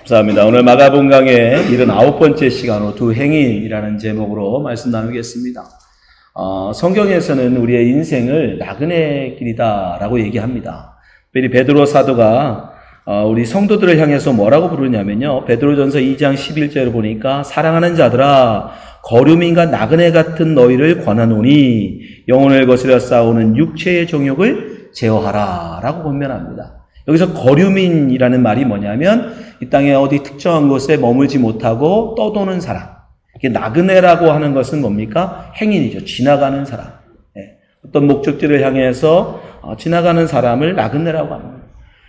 감사합니다. 오늘 마가복음 강의 79번째 시간으로 두 행인이라는 제목으로 말씀 나누겠습니다. 성경에서는 우리의 인생을 나그네 길이다라고 얘기합니다. 특별히 베드로 사도가 우리 성도들을 향해서 뭐라고 부르냐면요. 베드로전서 2장 11절을 보니까 사랑하는 자들아 거류민과 나그네 같은 너희를 권하노니 영혼을 거스려 싸우는 육체의 정욕을 제어하라 라고 권면합니다. 여기서 거류민이라는 말이 뭐냐면 이 땅에 어디 특정한 곳에 머물지 못하고 떠도는 사람. 이게 나그네라고 하는 것은 뭡니까? 행인이죠. 지나가는 사람. 어떤 목적지를 향해서 지나가는 사람을 나그네라고 합니다.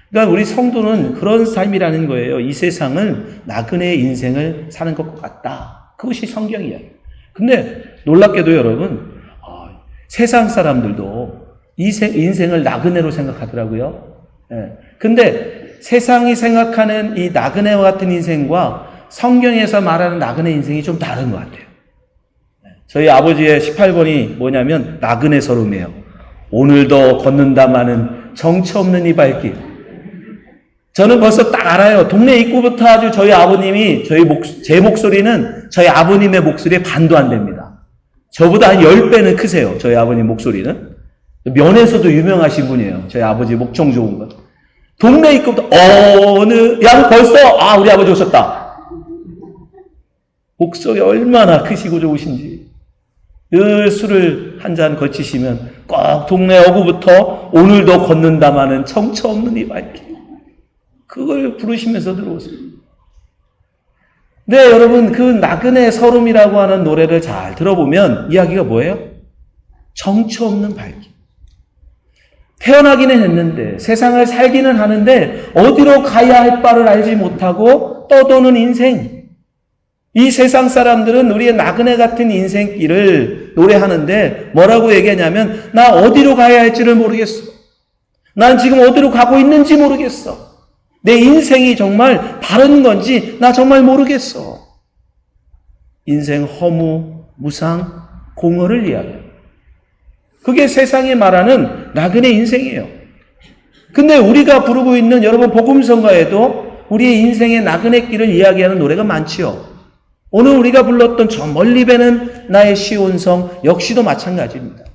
그러니까 우리 성도는 그런 삶이라는 거예요. 이 세상은 나그네의 인생을 사는 것 같다. 그것이 성경이에요. 근데 놀랍게도 여러분, 세상 사람들도 인생을 나그네로 생각하더라고요. 근데 세상이 생각하는 이 나그네와 같은 인생과 성경에서 말하는 나그네 인생이 좀 다른 것 같아요. 저희 아버지의 18번이 뭐냐면 나그네 서름이에요. 오늘도 걷는다마는 정처 없는 이 발길. 저는 벌써 딱 알아요. 동네 입구부터 아주 저희 아버님이 제 목소리는 저희 아버님의 목소리에 반도 안 됩니다. 저보다 한 10배는 크세요. 저희 아버님 목소리는. 면에서도 유명하신 분이에요. 저희 아버지 목청 좋은 거. 동네 입구부터 벌써 우리 아버지 오셨다. 목소리 얼마나 크시고 좋으신지. 늘 술을 한 잔 거치시면 꼭 동네 어구부터 오늘도 걷는다마는 정처 없는 이 발길. 그걸 부르시면서 들어오세요. 네, 여러분, 그 나그네 서름이라고 하는 노래를 잘 들어보면 이야기가 뭐예요? 정처 없는 발길. 태어나기는 했는데 세상을 살기는 하는데 어디로 가야 할 바를 알지 못하고 떠도는 인생. 이 세상 사람들은 우리의 나그네 같은 인생길을 노래하는데 뭐라고 얘기하냐면 나 어디로 가야 할지를 모르겠어. 난 지금 어디로 가고 있는지 모르겠어. 내 인생이 정말 바른 건지 나 정말 모르겠어. 인생 허무, 무상, 공허를 이야기해요. 그게 세상이 말하는 나그네 인생이에요. 근데 우리가 부르고 있는 여러분 복음성가에도 우리의 인생의 나그네 길을 이야기하는 노래가 많지요. 오늘 우리가 불렀던 저 멀리 배는 나의 시온성 역시도 마찬가지입니다.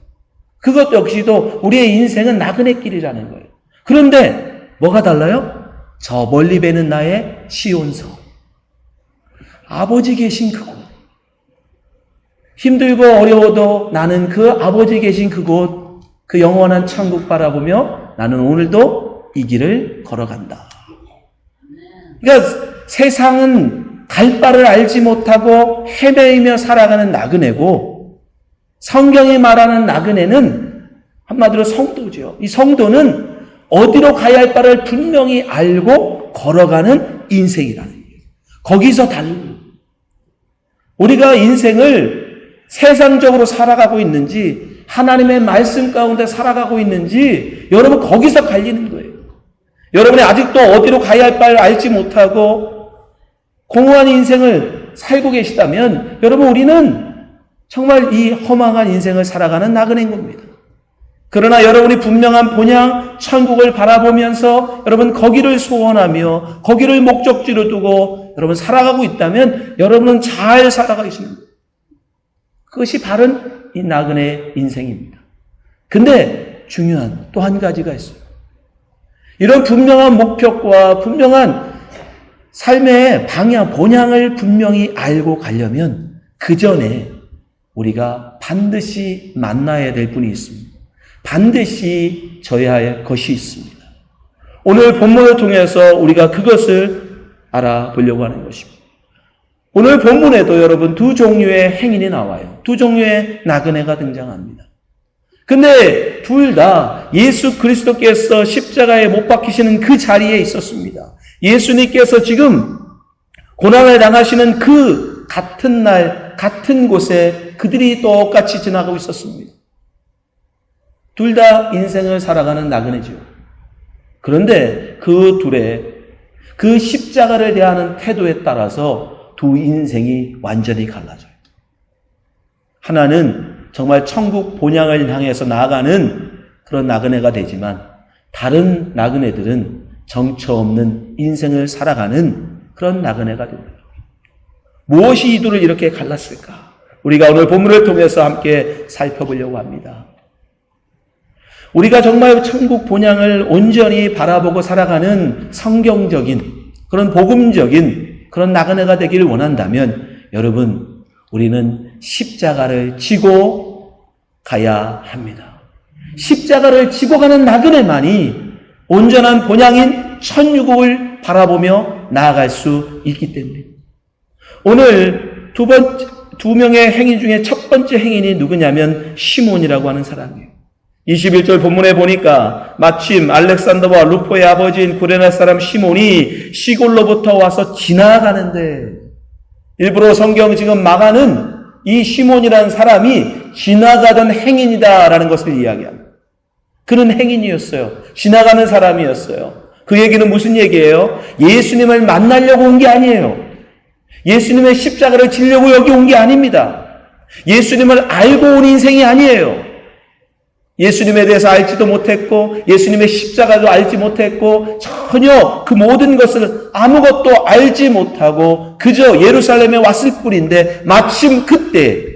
그것 역시도 우리의 인생은 나그네 길이라는 거예요. 그런데 뭐가 달라요? 저 멀리 배는 나의 시온성. 아버지 계신 그곳. 힘들고 어려워도 나는 그 아버지 계신 그곳, 그 영원한 천국 바라보며 나는 오늘도 이 길을 걸어간다. 그러니까 세상은 갈 바를 알지 못하고 헤매이며 살아가는 나그네고 성경이 말하는 나그네는 한마디로 성도죠. 이 성도는 어디로 가야 할 바를 분명히 알고 걸어가는 인생이라는 거예요. 거기서 다른 우리가 인생을 세상적으로 살아가고 있는지 하나님의 말씀 가운데 살아가고 있는지 여러분 거기서 갈리는 거예요. 여러분이 아직도 어디로 가야 할 바를 알지 못하고 공허한 인생을 살고 계시다면 여러분 우리는 정말 이 허망한 인생을 살아가는 나그네인 겁니다. 그러나 여러분이 분명한 본향 천국을 바라보면서 여러분 거기를 소원하며 거기를 목적지로 두고 여러분 살아가고 있다면 여러분은 잘 살아가 계십니다. 그것이 바른 이 나그네 인생입니다. 근데 중요한 또 한 가지가 있어요. 이런 분명한 목표과 분명한 삶의 방향, 본향을 분명히 알고 가려면 그 전에 우리가 반드시 만나야 될 분이 있습니다. 반드시 져야 할 것이 있습니다. 오늘 본문을 통해서 우리가 그것을 알아보려고 하는 것입니다. 오늘 본문에도 여러분 두 종류의 행인이 나와요. 두 종류의 나그네가 등장합니다. 근데 둘 다 예수 그리스도께서 십자가에 못 박히시는 그 자리에 있었습니다. 예수님께서 지금 고난을 당하시는 그 같은 날, 같은 곳에 그들이 똑같이 지나가고 있었습니다. 둘 다 인생을 살아가는 나그네죠. 그런데 그 둘의 그 십자가를 대하는 태도에 따라서 두 인생이 완전히 갈라져요. 하나는 정말 천국 본향을 향해서 나아가는 그런 나그네가 되지만 다른 나그네들은 정처 없는 인생을 살아가는 그런 나그네가 됩니다. 무엇이 이들을 이렇게 갈랐을까? 우리가 오늘 본문을 통해서 함께 살펴보려고 합니다. 우리가 정말 천국 본향을 온전히 바라보고 살아가는 성경적인 그런 복음적인 그런 나그네가 되기를 원한다면 여러분, 우리는 십자가를 지고 가야 합니다. 십자가를 지고 가는 나그네만이 온전한 본향인 천유국을 바라보며 나아갈 수 있기 때문에 오늘 두 명의 행인 중에 첫 번째 행인이 누구냐면 시몬이라고 하는 사람이에요. 21절 본문에 보니까 마침 알렉산더와 루포의 아버지인 구레네 사람 시몬이 시골로부터 와서 지나가는데, 일부러 성경 지금 마가는 이 시몬이라는 사람이 지나가던 행인이다라는 것을 이야기합니다. 그는 행인이었어요. 지나가는 사람이었어요. 그 얘기는 무슨 얘기예요? 예수님을 만나려고 온 게 아니에요. 예수님의 십자가를 지려고 여기 온 게 아닙니다. 예수님을 알고 온 인생이 아니에요. 예수님에 대해서 알지도 못했고 예수님의 십자가도 알지 못했고 전혀 그 모든 것을 아무것도 알지 못하고 그저 예루살렘에 왔을 뿐인데 마침 그때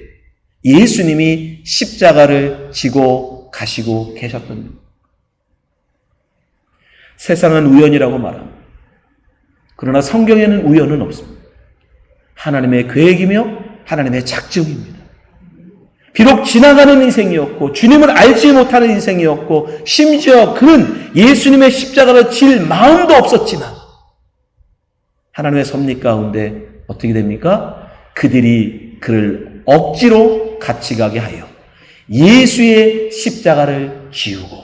예수님이 십자가를 지고 가시고 계셨던 겁니다. 세상은 우연이라고 말합니다. 그러나 성경에는 우연은 없습니다. 하나님의 계획이며 하나님의 작정입니다. 비록 지나가는 인생이었고 주님을 알지 못하는 인생이었고 심지어 그는 예수님의 십자가를 질 마음도 없었지만 하나님의 섭리 가운데 어떻게 됩니까? 그들이 그를 억지로 같이 가게 하여 예수의 십자가를 지우고,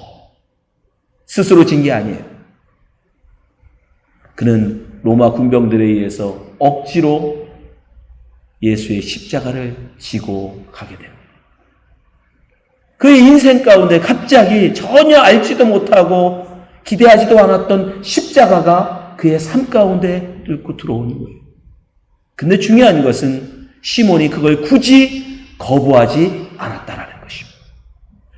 스스로 진 게 아니에요. 그는 로마 군병들에 의해서 억지로 예수의 십자가를 지고 가게 됩니다. 그의 인생 가운데 갑자기 전혀 알지도 못하고 기대하지도 않았던 십자가가 그의 삶 가운데 뚫고 들어오는 거예요. 근데 중요한 것은 시몬이 그걸 굳이 거부하지 않았다라는 것입니다.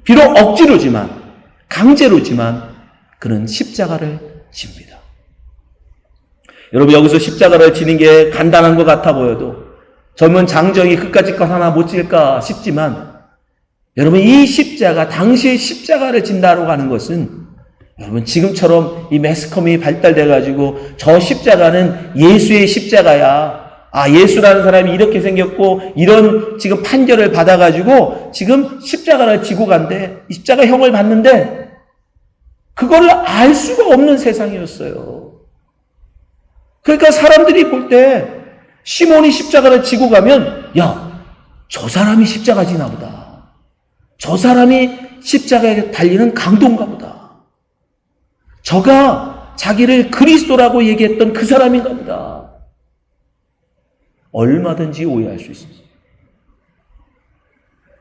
비록 억지로지만 강제로지만 그는 십자가를 집니다. 여러분, 여기서 십자가를 지는 게 간단한 것 같아 보여도 젊은 장정이 그까짓 것 하나 못 질까 싶지만 여러분, 이 십자가, 당시의 십자가를 진다라고 하는 것은 여러분 지금처럼 이 매스컴이 발달돼가지고 저 십자가는 예수의 십자가야. 아, 예수라는 사람이 이렇게 생겼고 이런 지금 판결을 받아가지고 지금 십자가를 지고 간대. 십자가 형을 받는데 그걸 알 수가 없는 세상이었어요. 그러니까 사람들이 볼 때 시몬이 십자가를 지고 가면 야, 저 사람이 십자가 지나 보다. 저 사람이 십자가에 달리는 강도인가 보다. 저가 자기를 그리스도라고 얘기했던 그 사람인가 보다. 얼마든지 오해할 수 있습니다.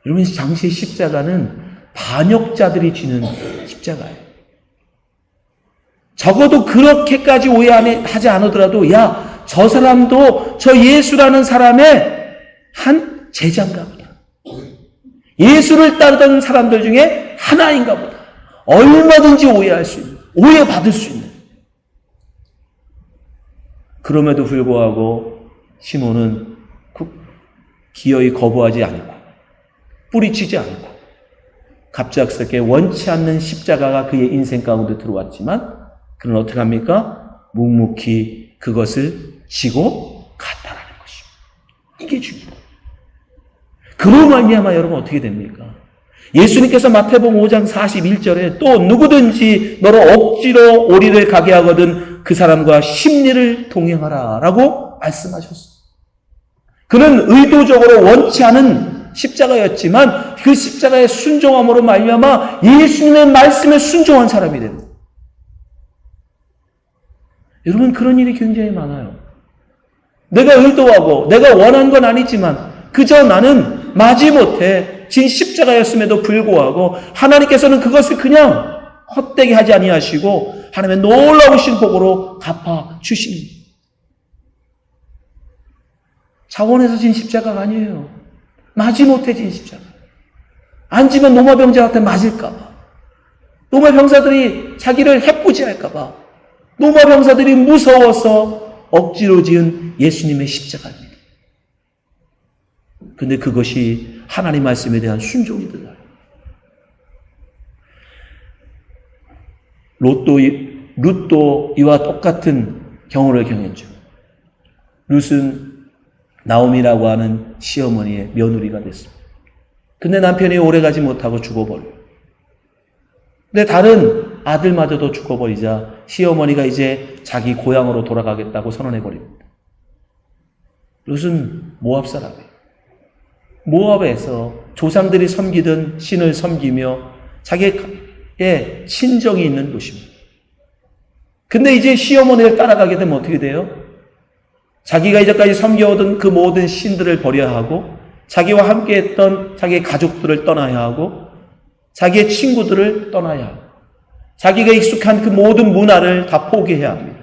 여러분, 당시의 십자가는 반역자들이 지는 십자가예요. 적어도 그렇게까지 오해하지 않으더라도 야, 저 사람도 저 예수라는 사람의 한 제자인가 보다. 예수를 따르던 사람들 중에 하나인가 보다. 얼마든지 오해할 수 있는, 오해받을 수 있는. 그럼에도 불구하고 시몬은 기어이 거부하지 않고 뿌리치지 않고 갑작스럽게 원치 않는 십자가가 그의 인생 가운데 들어왔지만 그는 어떻게 합니까? 묵묵히 그것을 지고 갔다라는 것입니다. 이게 중요해요. 그로 말미암아 여러분 어떻게 됩니까? 예수님께서 마태복음 5장 41절에 또 누구든지 너를 억지로 오리를 가게 하거든 그 사람과 십리를 동행하라 라고 말씀하셨어요. 그는 의도적으로 원치 않은 십자가였지만 그 십자가의 순종함으로 말미암아 예수님의 말씀에 순종한 사람이 됩니다. 여러분, 그런 일이 굉장히 많아요. 내가 의도하고 내가 원한 건 아니지만 그저 나는 마지못해 진 십자가였음에도 불구하고 하나님께서는 그것을 그냥 헛되게 하지 아니하시고 하나님의 놀라우신 복으로 갚아 주십니다. 자원에서 진 십자가가 아니에요. 마지못해 진 십자가. 안 지면 로마 병자한테 맞을까 봐. 로마 병사들이 자기를 해코지 할까 봐. 로마 병사들이 무서워서 억지로 지은 예수님의 십자가입니다. 근데 그것이 하나님 말씀에 대한 순종이더라. 룻도 이와 똑같은 경우를 경했죠. 룻은 나오미라고 하는 시어머니의 며느리가 됐습니다. 근데 남편이 오래가지 못하고 죽어버려요. 근데 다른 아들마저도 죽어버리자 시어머니가 이제 자기 고향으로 돌아가겠다고 선언해버립니다. 룻은 모압 사람이에요. 모압에서 조상들이 섬기던 신을 섬기며 자기의 친정이 있는 곳입니다. 근데 이제 시어머니를 따라가게 되면 어떻게 돼요? 자기가 이제까지 섬겨오던 그 모든 신들을 버려야 하고 자기와 함께했던 자기의 가족들을 떠나야 하고 자기의 친구들을 떠나야 하고 자기가 익숙한 그 모든 문화를 다 포기해야 합니다.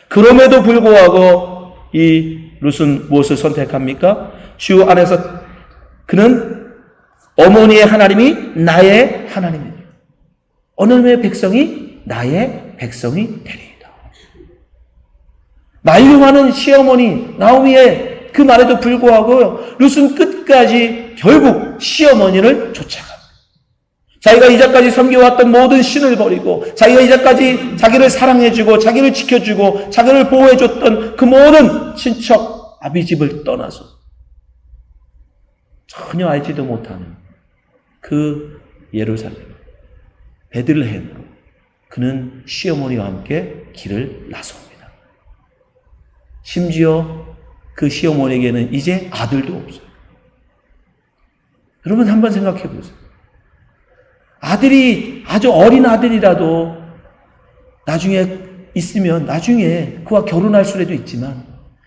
그럼에도 불구하고 이 룻은 무엇을 선택합니까? 주 안에서 그는 어머니의 하나님이 나의 하나님이다. 어느님의 백성이 나의 백성이 되리이다. 만류하는 시어머니 나오미의 그 말에도 불구하고 룻은 끝까지 결국 시어머니를 쫓아갑니다. 자기가 이제까지 섬겨왔던 모든 신을 버리고 자기가 이제까지 자기를 사랑해주고 자기를 지켜주고 자기를 보호해줬던 그 모든 친척 아비집을 떠나서 전혀 알지도 못하는 그 예루살렘 베들레헴으로 그는 시어머니와 함께 길을 나섭니다. 심지어 그 시어머니에게는 이제 아들도 없어요. 여러분 한번 생각해 보세요. 아들이 아주 어린 아들이라도 나중에 있으면 나중에 그와 결혼할 수라도 있지만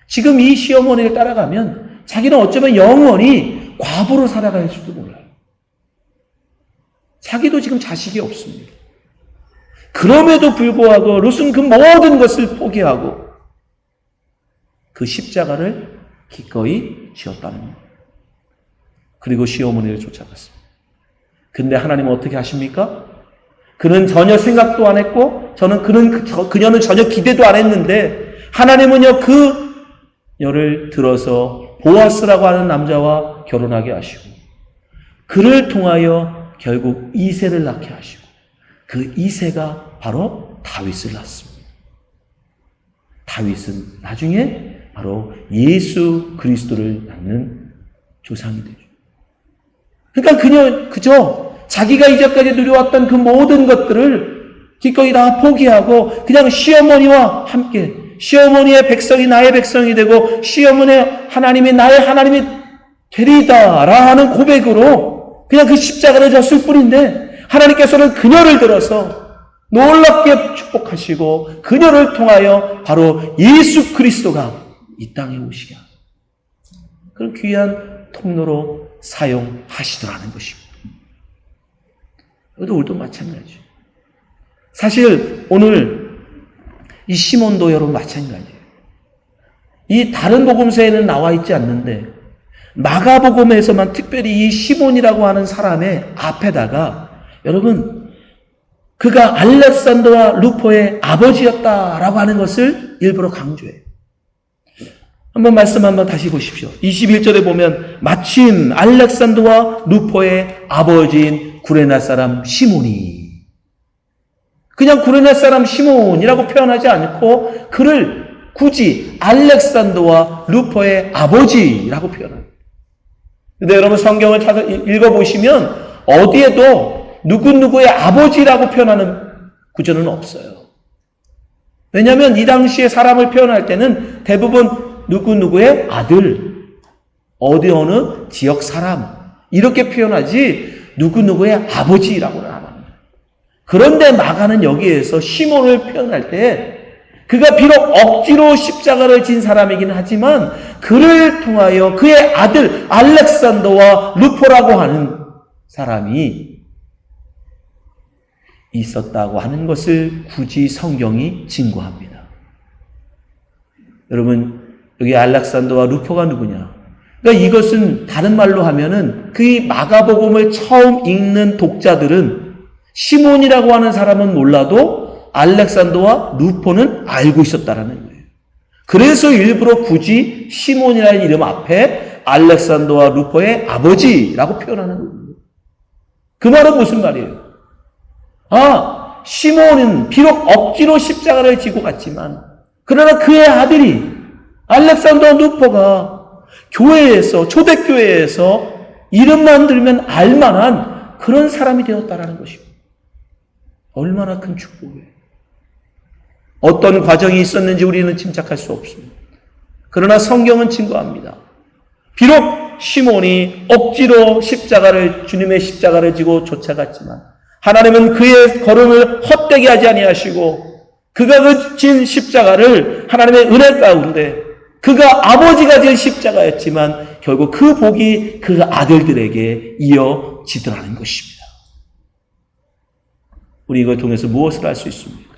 지금 이 시어머니를 따라가면 자기는 어쩌면 영원히 과부로 살아갈 수도 몰라요. 자기도 지금 자식이 없습니다. 그럼에도 불구하고 룻은 그 모든 것을 포기하고 그 십자가를 기꺼이 지었다는 거예요. 그리고 시어머니를 쫓아갔습니다. 근데 하나님은 어떻게 하십니까? 그는 전혀 생각도 안 했고 그녀는 전혀 기대도 안 했는데 하나님은요 그녀를 들어서 보아스라고 하는 남자와 결혼하게 하시고 그를 통하여 결국 이새를 낳게 하시고 그 이새가 바로 다윗을 낳습니다. 다윗은 나중에 바로 예수 그리스도를 낳는 조상이 되죠. 그러니까 그저 자기가 이제까지 누려왔던 그 모든 것들을 기꺼이 다 포기하고 그냥 시어머니와 함께 시어머니의 백성이 나의 백성이 되고 시어머니의 하나님이 나의 하나님이 되리다라는 고백으로 그냥 그 십자가를 졌을 뿐인데 하나님께서는 그녀를 들어서 놀랍게 축복하시고 그녀를 통하여 바로 예수 그리스도가 이 땅에 오시게 합니다. 그런 귀한 통로로 사용하시더라는 것입니다. 오늘도 마찬가지죠. 사실 오늘 이 시몬도 여러분 마찬가지예요. 이 다른 복음서에는 나와 있지 않는데 마가복음에서만 특별히 이 시몬이라고 하는 사람의 앞에다가 여러분 그가 알렉산더와 루포의 아버지였다라고 하는 것을 일부러 강조해요. 한번 말씀 한번 다시 보십시오. 21절에 보면 마침 알렉산더와 루포의 아버지인 구레네 사람 시몬이 그냥 구레네 사람 시몬이라고 표현하지 않고 그를 굳이 알렉산더와 루포의 아버지라고 표현합니다. 근데 여러분 성경을 찾아 읽어보시면 어디에도 누구누구의 아버지라고 표현하는 구절은 없어요. 왜냐하면 이 당시에 사람을 표현할 때는 대부분 누구누구의 아들, 어디 어느 지역 사람 이렇게 표현하지 누구누구의 아버지라고는 안 합니다. 그런데 마가는 여기에서 시몬을 표현할 때 그가 비록 억지로 십자가를 진 사람이긴 하지만 그를 통하여 그의 아들 알렉산더와 루포라고 하는 사람이 있었다고 하는 것을 굳이 성경이 증거합니다. 여러분 여기 알렉산더와 루포가 누구냐? 그러니까 이것은 다른 말로 하면은 그 마가복음을 처음 읽는 독자들은 시몬이라고 하는 사람은 몰라도 알렉산더와 루포는 알고 있었다라는 거예요. 그래서 일부러 굳이 시몬이라는 이름 앞에 알렉산더와 루포의 아버지라고 표현하는 거예요. 그 말은 무슨 말이에요? 시몬은 비록 억지로 십자가를 지고 갔지만 그러나 그의 아들이 알렉산더와 루포가 교회에서, 초대교회에서 이름만 들으면 알만한 그런 사람이 되었다라는 것이고, 얼마나 큰 축복이에요. 어떤 과정이 있었는지 우리는 짐작할 수 없습니다. 그러나 성경은 증거합니다. 비록 시몬이 억지로 주님의 십자가를 지고 쫓아갔지만 하나님은 그의 걸음을 헛되게 하지 아니하시고 그가 그 진 십자가를 하나님의 은혜 가운데 그가 아버지가 진 십자가였지만 결국 그 복이 그 아들들에게 이어지더라는 것입니다. 우리 이걸 통해서 무엇을 할 수 있습니까?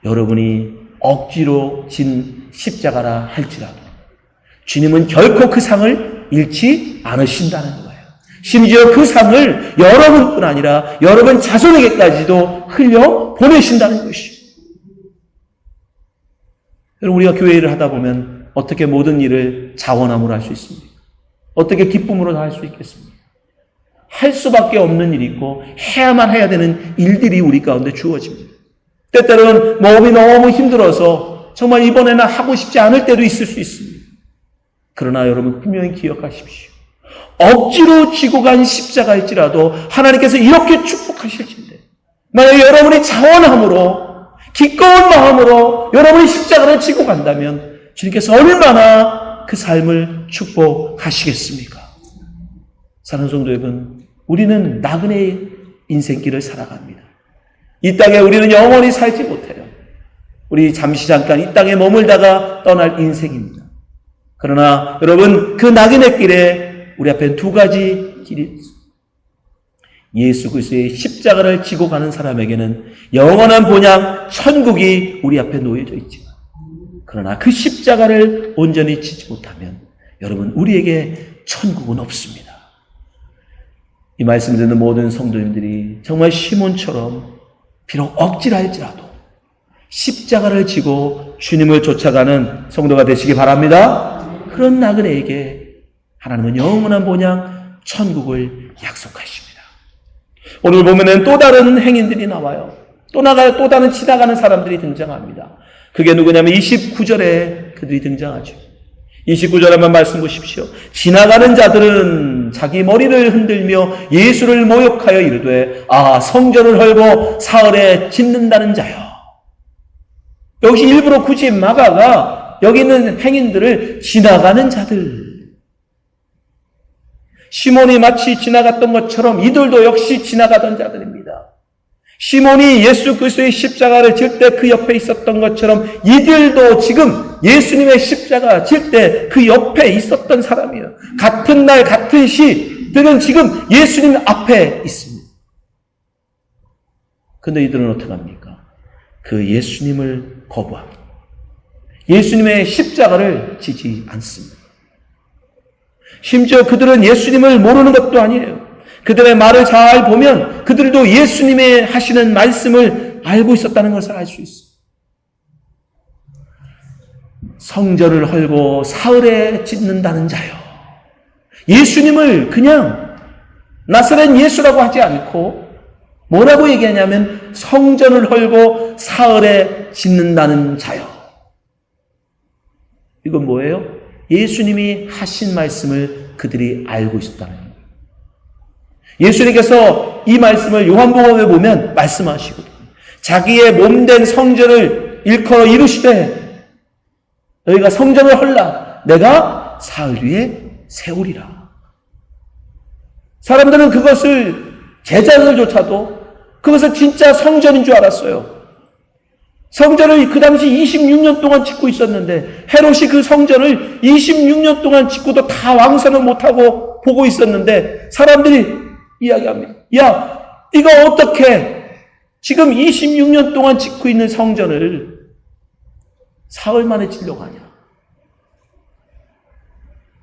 여러분이 억지로 진 십자가라 할지라도 주님은 결코 그 상을 잃지 않으신다는 거예요. 심지어 그 상을 여러분뿐 아니라 여러분 자손에게까지도 흘려 보내신다는 것이에요. 여러분, 우리가 교회 일을 하다 보면 어떻게 모든 일을 자원함으로 할 수 있습니까? 어떻게 기쁨으로 할 수 있겠습니까? 할 수밖에 없는 일이 있고 해야만 해야 되는 일들이 우리 가운데 주어집니다. 때때로는 몸이 너무 힘들어서 정말 이번에는 하고 싶지 않을 때도 있을 수 있습니다. 그러나 여러분 분명히 기억하십시오. 억지로 지고 간 십자가일지라도 하나님께서 이렇게 축복하실진데 만약 여러분이 자원함으로 기꺼운 마음으로 여러분이 십자가를 지고 간다면 주님께서 얼마나 그 삶을 축복하시겠습니까? 사랑하는 성도 여러분, 우리는 나그네의 인생길을 살아갑니다. 이 땅에 우리는 영원히 살지 못해요. 우리 잠깐 이 땅에 머물다가 떠날 인생입니다. 그러나 여러분, 그 나그네 길에 우리 앞에 두 가지 길이 있습니다. 예수 그리스도의 십자가를 지고 가는 사람에게는 영원한 본향 천국이 우리 앞에 놓여져 있지만, 그러나 그 십자가를 온전히 지지 못하면 여러분 우리에게 천국은 없습니다. 이 말씀 듣는 모든 성도님들이 정말 시몬처럼 비록 억지라 할지라도 십자가를 지고 주님을 쫓아가는 성도가 되시기 바랍니다. 그런 나그네에게 하나님은 영원한 본향 천국을 약속하십니다. 오늘 보면은 또 다른 행인들이 나와요. 또 다른 지나가는 사람들이 등장합니다. 그게 누구냐면 29절에 그들이 등장하죠. 29절 한번 말씀 보십시오. 지나가는 자들은 자기 머리를 흔들며 예수를 모욕하여 이르되 성전을 헐고 사흘에 짓는다는 자요. 여기서 일부러 굳이 마가가 여기 있는 행인들을 지나가는 자들, 시몬이 마치 지나갔던 것처럼 이들도 역시 지나가던 자들입니다. 시몬이 예수 그리스도의 십자가를 질 때 그 옆에 있었던 것처럼 이들도 지금 예수님의 십자가 질 때 그 옆에 있었던 사람이에요. 같은 날 같은 시들은 지금 예수님 앞에 있습니다. 그런데 이들은 어떻게 합니까? 그 예수님을 거부합니다. 예수님의 십자가를 지지 않습니다. 심지어 그들은 예수님을 모르는 것도 아니에요. 그들의 말을 잘 보면 그들도 예수님의 하시는 말씀을 알고 있었다는 것을 알 수 있어요. 성전을 헐고 사흘에 짓는다는 자요. 예수님을 그냥 나사렛 예수라고 하지 않고 뭐라고 얘기하냐면 성전을 헐고 사흘에 짓는다는 자요. 이건 뭐예요? 예수님이 하신 말씀을 그들이 알고 있었다는 거예요. 예수님께서 이 말씀을 요한복음에 보면 말씀하시거든요. 자기의 몸된 성전을 일컬어 이르시되 너희가 성전을 헐라 내가 사흘 뒤에 세우리라. 사람들은 그것을 제자들조차도 그것을 진짜 성전인 줄 알았어요. 성전을 그 당시 26년 동안 짓고 있었는데 헤롯이 그 성전을 26년 동안 짓고도 다 완성을 못하고 보고 있었는데 사람들이 이야기합니다. 야, 이거 어떻게 지금 26년 동안 짓고 있는 성전을 사흘 만에 지려고 하냐.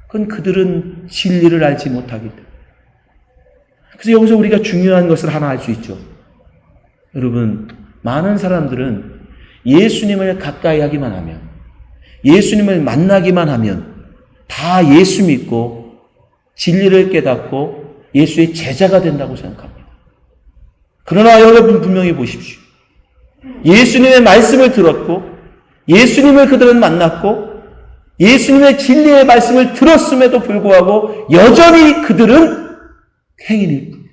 그건 그들은 진리를 알지 못하기 때문에. 그래서 여기서 우리가 중요한 것을 하나 알 수 있죠. 여러분, 많은 사람들은 예수님을 가까이 하기만 하면, 예수님을 만나기만 하면 다 예수 믿고 진리를 깨닫고 예수의 제자가 된다고 생각합니다. 그러나 여러분 분명히 보십시오. 예수님의 말씀을 들었고 예수님을 그들은 만났고 예수님의 진리의 말씀을 들었음에도 불구하고 여전히 그들은 행인일 뿐이에요.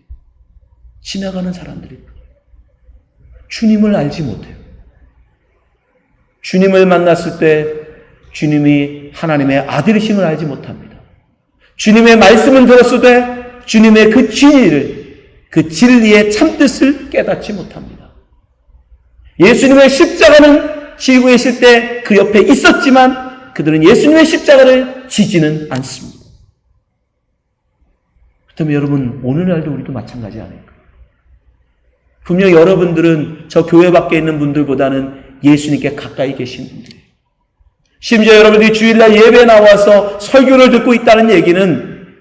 지나가는 사람들일 뿐이에요. 주님을 알지 못해요. 주님을 만났을 때 주님이 하나님의 아들이심을 알지 못합니다. 주님의 말씀을 들었을 때 주님의 그 진리를, 그 진리의 참뜻을 깨닫지 못합니다. 예수님의 십자가는 지고 계실 때 그 옆에 있었지만 그들은 예수님의 십자가를 지지는 않습니다. 그렇다면 여러분, 오늘날도 우리도 마찬가지 아닐까요? 분명히 여러분들은 저 교회 밖에 있는 분들보다는 예수님께 가까이 계신 분들이에요. 심지어 여러분들이 주일날 예배에 나와서 설교를 듣고 있다는 얘기는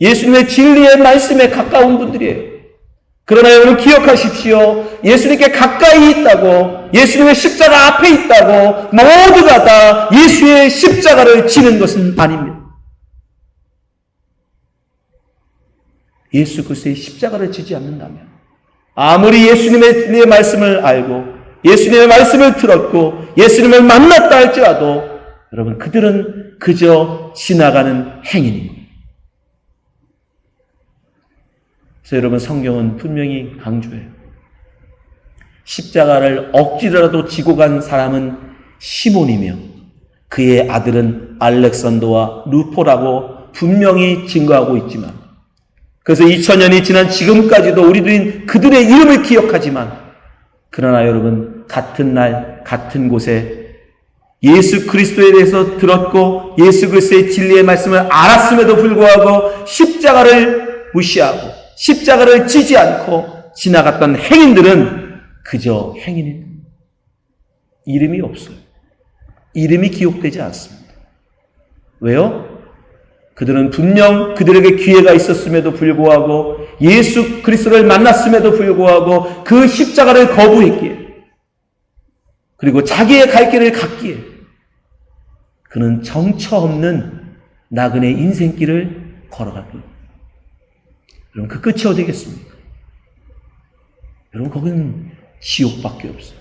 예수님의 진리의 말씀에 가까운 분들이에요. 그러나 여러분 기억하십시오. 예수님께 가까이 있다고, 예수님의 십자가 앞에 있다고 모두가 다 예수의 십자가를 지는 것은 아닙니다. 예수 그리스도의 십자가를 지지 않는다면 아무리 예수님의 말씀을 알고 예수님의 말씀을 들었고 예수님을 만났다 할지라도 여러분 그들은 그저 지나가는 행인입니다. 그래서 여러분 성경은 분명히 강조해요. 십자가를 억지로라도 지고 간 사람은 시몬이며 그의 아들은 알렉산더와 루포라고 분명히 증거하고 있지만, 그래서 2000년이 지난 지금까지도 우리들은 그들의 이름을 기억하지만, 그러나 여러분 같은 날 같은 곳에 예수 그리스도에 대해서 들었고 예수 그리스도의 진리의 말씀을 알았음에도 불구하고 십자가를 무시하고 십자가를 지지 않고 지나갔던 행인들은 그저 행인입니다. 이름이 없어요. 이름이 기록되지 않습니다. 왜요? 그들은 분명 그들에게 기회가 있었음에도 불구하고 예수 그리스도를 만났음에도 불구하고 그 십자가를 거부했기에, 그리고 자기의 갈 길을 갔기에 그는 정처 없는 나그네 인생길을 걸어갑니다. 여러분 그 끝이 어디겠습니까? 여러분 거기는 지옥밖에 없어요.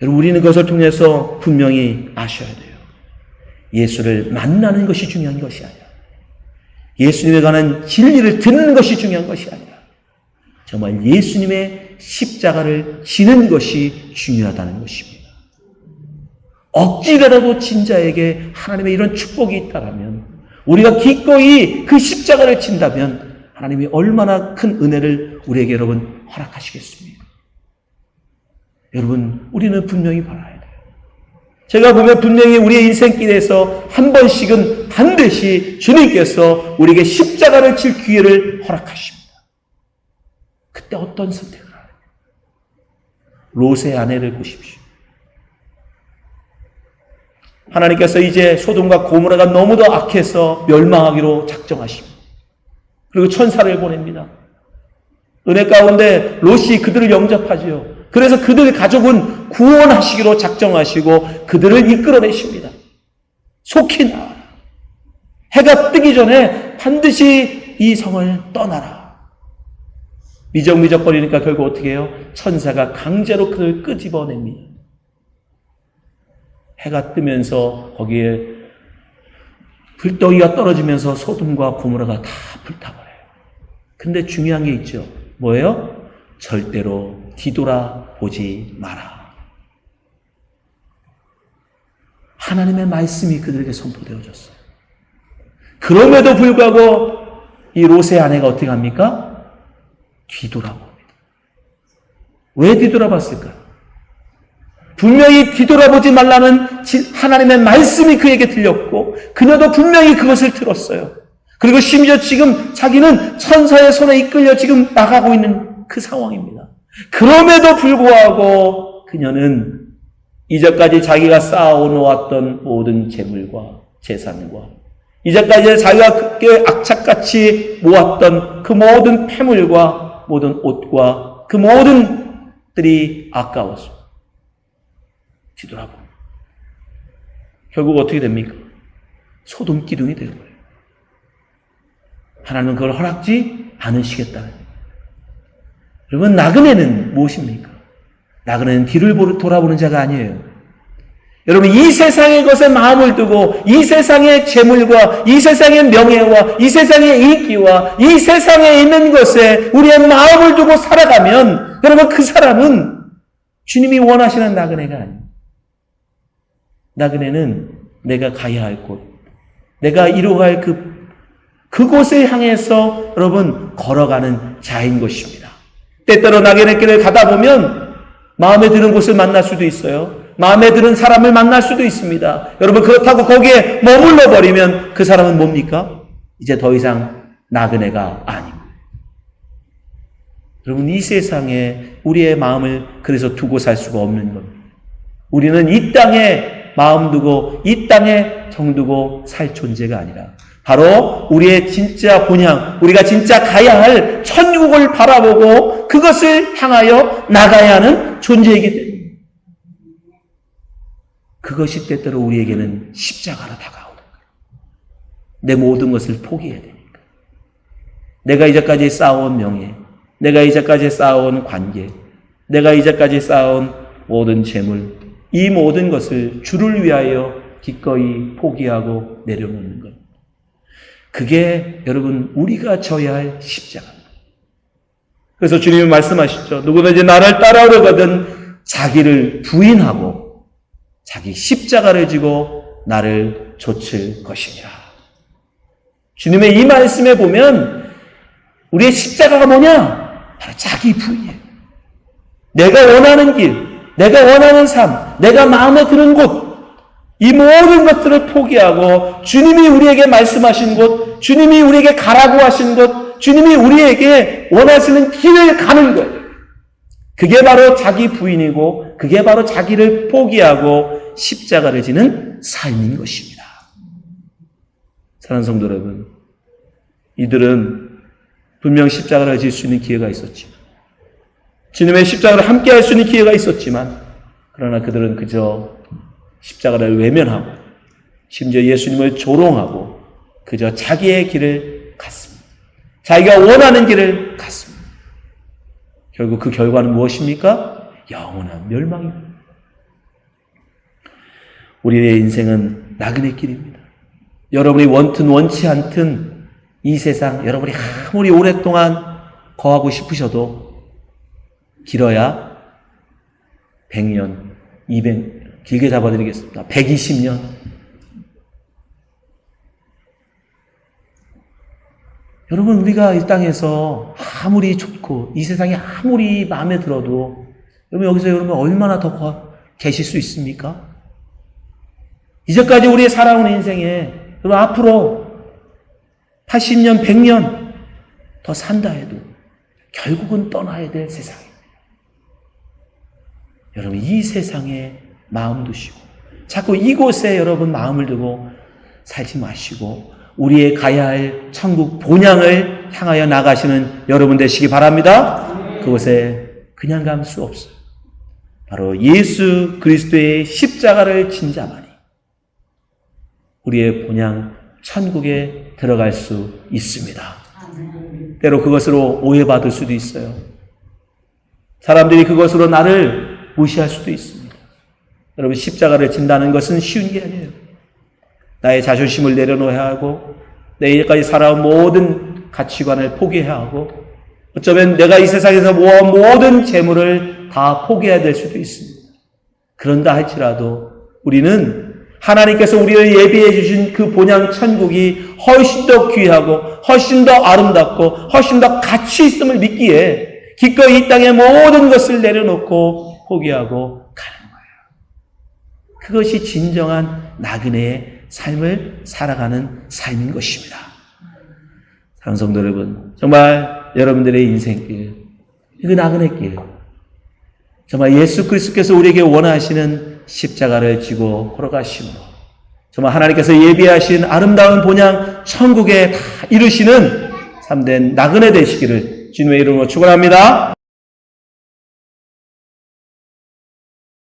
여러분 우리는 그것을 통해서 분명히 아셔야 돼요. 예수를 만나는 것이 중요한 것이 아니라 예수님에 관한 진리를 듣는 것이 중요한 것이 아니라 정말 예수님의 십자가를 지는 것이 중요하다는 것입니다. 억지로라도 진 자에게 하나님의 이런 축복이 있다면, 우리가 기꺼이 그 십자가를 진다면 하나님이 얼마나 큰 은혜를 우리에게 여러분 허락하시겠습니까? 여러분 우리는 분명히 바라야 돼요. 제가 보면 분명히 우리의 인생길에서 한 번씩은 반드시 주님께서 우리에게 십자가를 칠 기회를 허락하십니다. 그때 어떤 선택을 하느냐? 롯의 아내를 보십시오. 하나님께서 이제 소돔과 고모라가 너무도 악해서 멸망하기로 작정하십니다. 그리고 천사를 보냅니다. 은혜 가운데 롯이 그들을 영접하지요. 그래서 그들 가족은 구원하시기로 작정하시고 그들을 이끌어내십니다. 속히 나와라. 해가 뜨기 전에 반드시 이 성을 떠나라. 미적미적거리니까 결국 어떻게 해요? 천사가 강제로 그를 끄집어냅니다. 해가 뜨면서 거기에 불덩이가 떨어지면서 소돔과 고모라가 다 불타버려요. 근데 중요한 게 있죠. 뭐예요? 절대로 뒤돌아보지 마라. 하나님의 말씀이 그들에게 선포되어졌어요. 그럼에도 불구하고 이 롯의 아내가 어떻게 합니까? 뒤돌아봅니다. 왜 뒤돌아봤을까요? 분명히 뒤돌아보지 말라는 하나님의 말씀이 그에게 들렸고 그녀도 분명히 그것을 들었어요. 그리고 심지어 지금 자기는 천사의 손에 이끌려 지금 나가고 있는 그 상황입니다. 그럼에도 불구하고 그녀는 이제까지 자기가 쌓아놓았던 모든 재물과 재산과 이제까지 자기가 악착같이 모았던 그 모든 폐물과 모든 옷과 그 모든 들이 아까웠습니다. 뒤돌아보고 결국 어떻게 됩니까? 소돔 기둥이 되는 거예요. 하나님은 그걸 허락지 않으시겠다는 거예요. 여러분, 나그네는 무엇입니까? 나그네는 뒤를 돌아보는 자가 아니에요. 여러분, 이 세상의 것에 마음을 두고 이 세상의 재물과 이 세상의 명예와 이 세상의 인기와 이 세상에 있는 것에 우리의 마음을 두고 살아가면 여러분, 그 사람은 주님이 원하시는 나그네가 아니에요. 나그네는 내가 가야 할 곳, 내가 이루어갈 그곳을 향해서 여러분 걸어가는 자인 것입니다. 때때로 나그네 길을 가다 보면 마음에 드는 곳을 만날 수도 있어요. 마음에 드는 사람을 만날 수도 있습니다. 여러분, 그렇다고 거기에 머물러 버리면 그 사람은 뭡니까? 이제 더 이상 나그네가 아닙니다. 여러분, 이 세상에 우리의 마음을 그래서 두고 살 수가 없는 겁니다. 우리는 이 땅에 마음 두고 이 땅에 정 두고 살 존재가 아니라 바로 우리의 진짜 본향, 우리가 진짜 가야 할 천국을 바라보고 그것을 향하여 나가야 하는 존재이기 때문입니다. 그것이 때때로 우리에게는 십자가로 다가오는 거예요. 내 모든 것을 포기해야 되니까. 내가 이제까지 쌓아온 명예, 내가 이제까지 쌓아온 관계, 내가 이제까지 쌓아온 모든 재물, 이 모든 것을 주를 위하여 기꺼이 포기하고 내려놓는 것. 그게 여러분 우리가 져야 할 십자가입니다. 그래서 주님이 말씀하시죠. 누구나 이제 나를 따라오려거든 자기를 부인하고 자기 십자가를 지고 나를 좇을 것이니라. 주님의 이 말씀에 보면 우리의 십자가가 뭐냐? 바로 자기 부인이에요. 내가 원하는 길, 내가 원하는 삶, 내가 마음에 드는 곳, 이 모든 것들을 포기하고 주님이 우리에게 말씀하신 곳, 주님이 우리에게 가라고 하신 곳, 주님이 우리에게 원하시는 길을 가는 것. 그게 바로 자기 부인이고 그게 바로 자기를 포기하고 십자가를 지는 삶인 것입니다. 사랑하는 성도 여러분, 이들은 분명 십자가를 질 수 있는 기회가 있었지만, 주님의 십자가를 함께 할 수 있는 기회가 있었지만, 그러나 그들은 그저 십자가를 외면하고 심지어 예수님을 조롱하고 그저 자기의 길을 갔습니다. 자기가 원하는 길을 갔습니다. 결국 그 결과는 무엇입니까? 영원한 멸망입니다. 우리의 인생은 나그네 길입니다. 여러분이 원튼 원치 않든 이 세상 여러분이 아무리 오랫동안 거하고 싶으셔도 길어야 100년, 200년, 길게 잡아드리겠습니다. 120년. 여러분, 우리가 이 땅에서 아무리 좋고 이 세상이 아무리 마음에 들어도 여러분 여기서 여러분 얼마나 더 계실 수 있습니까? 이제까지 우리의 살아온 인생에 여러분 앞으로 80년, 100년 더 산다 해도 결국은 떠나야 될 세상입니다. 여러분, 이 세상에 마음 두시고 자꾸 이곳에 여러분 마음을 두고 살지 마시고 우리의 가야 할 천국 본향을 향하여 나가시는 여러분 되시기 바랍니다. 그곳에 그냥 갈 수 없어요. 바로 예수 그리스도의 십자가를 진 자만이 우리의 본향 천국에 들어갈 수 있습니다. 때로 그것으로 오해받을 수도 있어요. 사람들이 그것으로 나를 무시할 수도 있습니다. 여러분, 십자가를 진다는 것은 쉬운 게 아니에요. 나의 자존심을 내려놓아야 하고 내일까지 살아온 모든 가치관을 포기해야 하고 어쩌면 내가 이 세상에서 모아온 모든 재물을 다 포기해야 될 수도 있습니다. 그런다 할지라도 우리는 하나님께서 우리를 예비해 주신 그 본향 천국이 훨씬 더 귀하고 훨씬 더 아름답고 훨씬 더 가치 있음을 믿기에 기꺼이 이 땅의 모든 것을 내려놓고 포기하고 가는 거예요. 그것이 진정한 나그네의 삶을 살아가는 삶인 것입니다. 사랑하는 성도 여러분, 정말 여러분들의 인생길, 그 나그네길, 정말 예수 그리스도께서 우리에게 원하시는 십자가를 지고 걸어가심으로 정말 하나님께서 예비하신 아름다운 본향 천국에 다 이루시는 참된 나그네 되시기를 주님의 이름으로 축원합니다.